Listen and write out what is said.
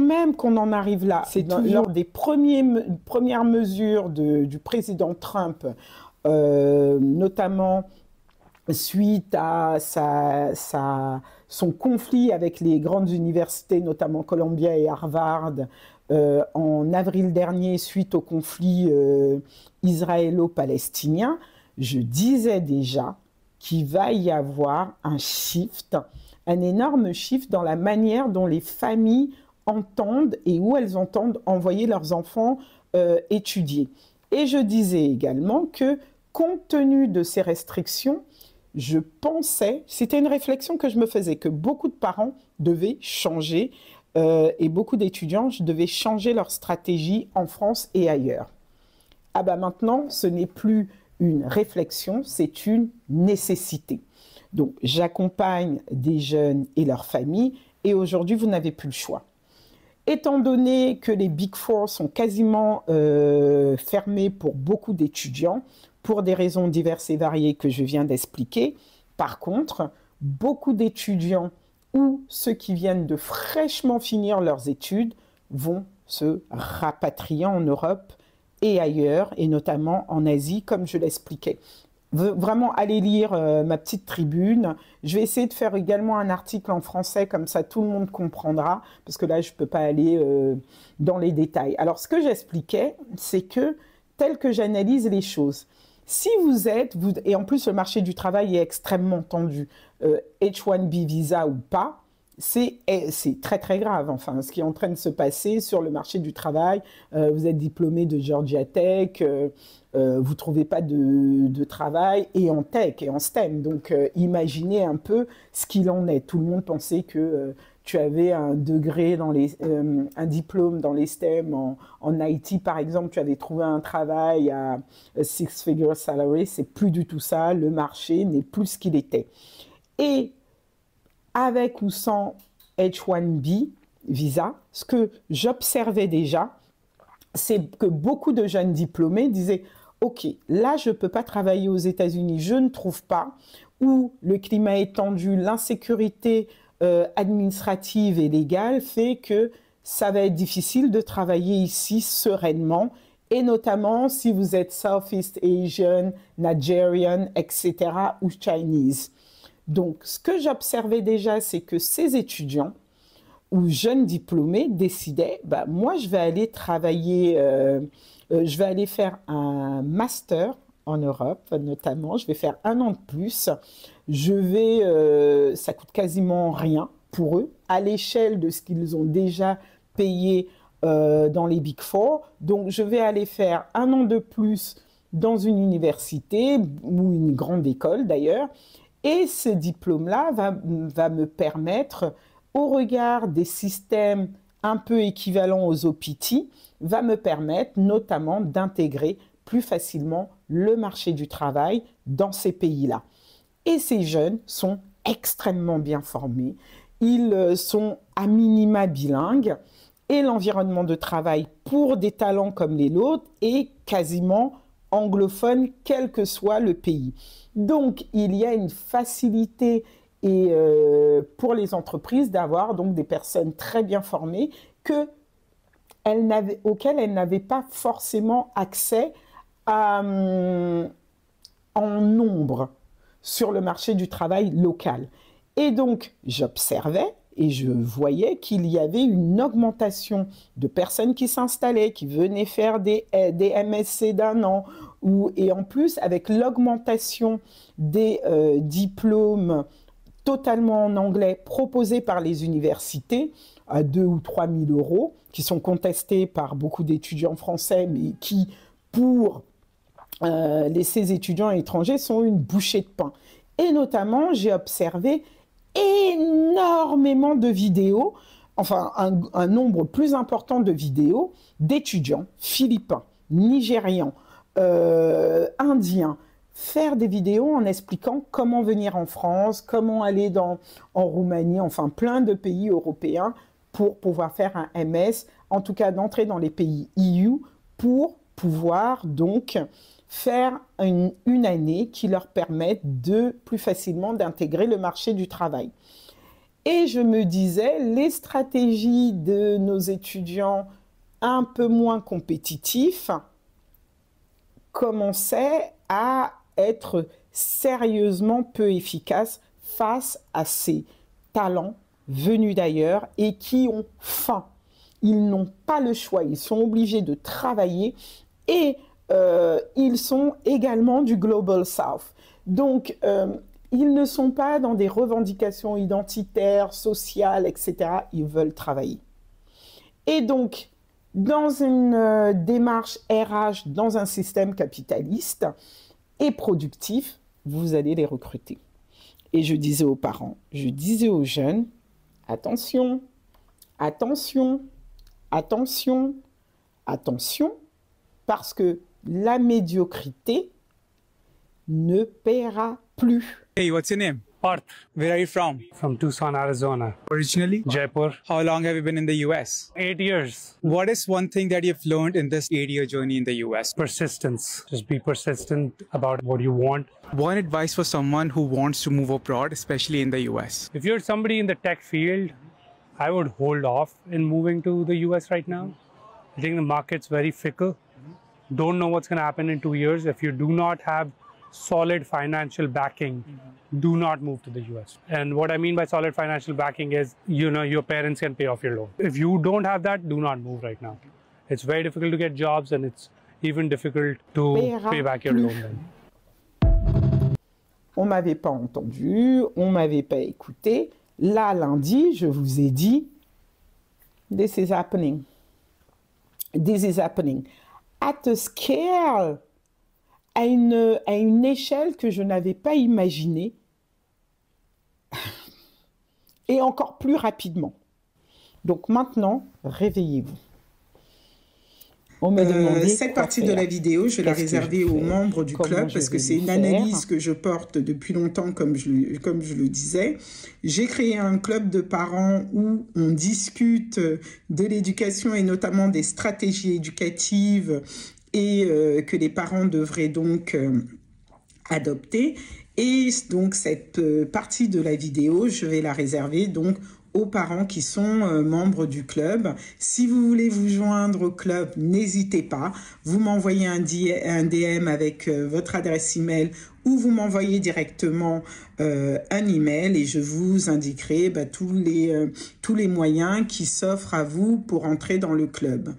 même qu'on en arrive là, c'est lors des premières mesures du président Trump, notamment suite à son conflit avec les grandes universités, notamment Columbia et Harvard, en avril dernier, suite au conflit israélo-palestinien, je disais déjà qu'il va y avoir un shift, un énorme shift dans la manière dont les familles entendent et où elles entendent envoyer leurs enfants étudier. Et je disais également que, compte tenu de ces restrictions, je pensais, c'était une réflexion que je me faisais, que beaucoup de parents devaient changer et beaucoup d'étudiants devaient changer leur stratégie en France et ailleurs. Ah ben maintenant, ce n'est plus une réflexion, c'est une nécessité. Donc, j'accompagne des jeunes et leurs familles et aujourd'hui, vous n'avez plus le choix. Étant donné que les Big Four sont quasiment fermés pour beaucoup d'étudiants, pour des raisons diverses et variées que je viens d'expliquer, par contre, beaucoup d'étudiants ou ceux qui viennent de fraîchement finir leurs études vont se rapatrier en Europe et ailleurs, et notamment en Asie, comme je l'expliquais. Vraiment, allez lire ma petite tribune. Je vais essayer de faire également un article en français, comme ça tout le monde comprendra, parce que là, je ne peux pas aller dans les détails. Alors, ce que j'expliquais, c'est que, tel que j'analyse les choses, si vous êtes, et en plus le marché du travail est extrêmement tendu, H1B visa ou pas, c'est très très grave, enfin, ce qui est en train de se passer sur le marché du travail. Vous êtes diplômé de Georgia Tech, vous ne trouvez pas de travail, et en tech et en STEM. Donc imaginez un peu ce qu'il en est. Tout le monde pensait que tu avais un degré un diplôme dans les STEM, en IT par exemple, tu avais trouvé un travail à six-figure salary. C'est plus du tout ça. Le marché n'est plus ce qu'il était. Et avec ou sans H1B visa, ce que j'observais déjà, c'est que beaucoup de jeunes diplômés disaient « Ok, là, je ne peux pas travailler aux États-Unis, je ne trouve pas, ou le climat est tendu, l'insécurité administrative et légale fait que ça va être difficile de travailler ici sereinement, et notamment si vous êtes Southeast Asian, Nigerian, etc., ou Chinese. » Donc, ce que j'observais déjà, c'est que ces étudiants ou jeunes diplômés décidaient, bah, moi, je vais aller travailler, je vais aller faire un master en Europe, notamment. Je vais faire 1 an de plus. Ça coûte quasiment rien pour eux, à l'échelle de ce qu'ils ont déjà payé dans les Big Four. Donc, je vais aller faire 1 an de plus dans une université ou une grande école d'ailleurs. Et ce diplôme-là va me permettre, au regard des systèmes un peu équivalents aux OPT, va me permettre notamment d'intégrer plus facilement le marché du travail dans ces pays-là. Et ces jeunes sont extrêmement bien formés, ils sont à minima bilingues, et l'environnement de travail pour des talents comme les nôtres est quasiment anglophone, quel que soit le pays. Donc, il y a une facilité pour les entreprises d'avoir donc des personnes très bien formées auxquelles elles n'avaient pas forcément accès en nombre sur le marché du travail local. Et donc, j'observais et je voyais qu'il y avait une augmentation de personnes qui s'installaient, qui venaient faire des MSc d'1 an, et en plus, avec l'augmentation des diplômes totalement en anglais proposés par les universités à 2 ou 3 000 euros, qui sont contestés par beaucoup d'étudiants français, mais qui, pour ces étudiants étrangers, sont une bouchée de pain. Et notamment, j'ai observé énormément de vidéos, enfin un nombre plus important de vidéos d'étudiants philippins, nigérians, indiens, faire des vidéos en expliquant comment venir en France, comment aller en Roumanie, enfin plein de pays européens pour pouvoir faire un MS, en tout cas d'entrer dans les pays EU pour pouvoir donc faire une année qui leur permette de plus facilement d'intégrer le marché du travail. Et je me disais, les stratégies de nos étudiants un peu moins compétitifs commençaient à être sérieusement peu efficaces face à ces talents venus d'ailleurs et qui ont faim. Ils n'ont pas le choix, ils sont obligés de travailler et ils sont également du Global South. Donc, ils ne sont pas dans des revendications identitaires, sociales, etc. Ils veulent travailler. Et donc, dans une démarche RH, dans un système capitaliste et productif, vous allez les recruter. Et je disais aux parents, je disais aux jeunes, attention, attention, attention, attention, parce que la médiocrité ne paiera plus. Hey, what's your name? Parth, Where are you from? from Tucson, Arizona. Originally? Jaipur. How long have you been in the US? 8 years. What is one thing that you've learned in this 8-year journey in the US? Persistence. Just be persistent about what you want. One advice for someone who wants to move abroad, especially in the US. If you're somebody in the tech field, I would hold off in moving to the US right now. I think the market's very fickle. Don't know what's going to happen in 2 years. If you do not have solid financial backing, do not move to the US. And what I mean by solid financial backing is, you know, your parents can pay off your loan. If you don't have that, do not move right now. It's very difficult to get jobs and it's even difficult to pay back your loan then. On m'avait pas entendu, on m'avait pas écouté. Là, lundi, je vous ai dit, this is happening. This is happening. At a scale, à une échelle que je n'avais pas imaginée, et encore plus rapidement. Donc maintenant, réveillez-vous. On m'a demandé cette partie de la vidéo, je l'ai réservée aux membres du club parce que c'est une analyse que je porte depuis longtemps, comme je le disais. J'ai créé un club de parents où on discute de l'éducation et notamment des stratégies éducatives et que les parents devraient donc adopter. Et donc cette partie de la vidéo, je vais la réserver donc aux parents qui sont membres du club. Si vous voulez vous joindre au club, n'hésitez pas. Vous m'envoyez un DM avec votre adresse email ou vous m'envoyez directement un email et je vous indiquerai tous les moyens qui s'offrent à vous pour entrer dans le club.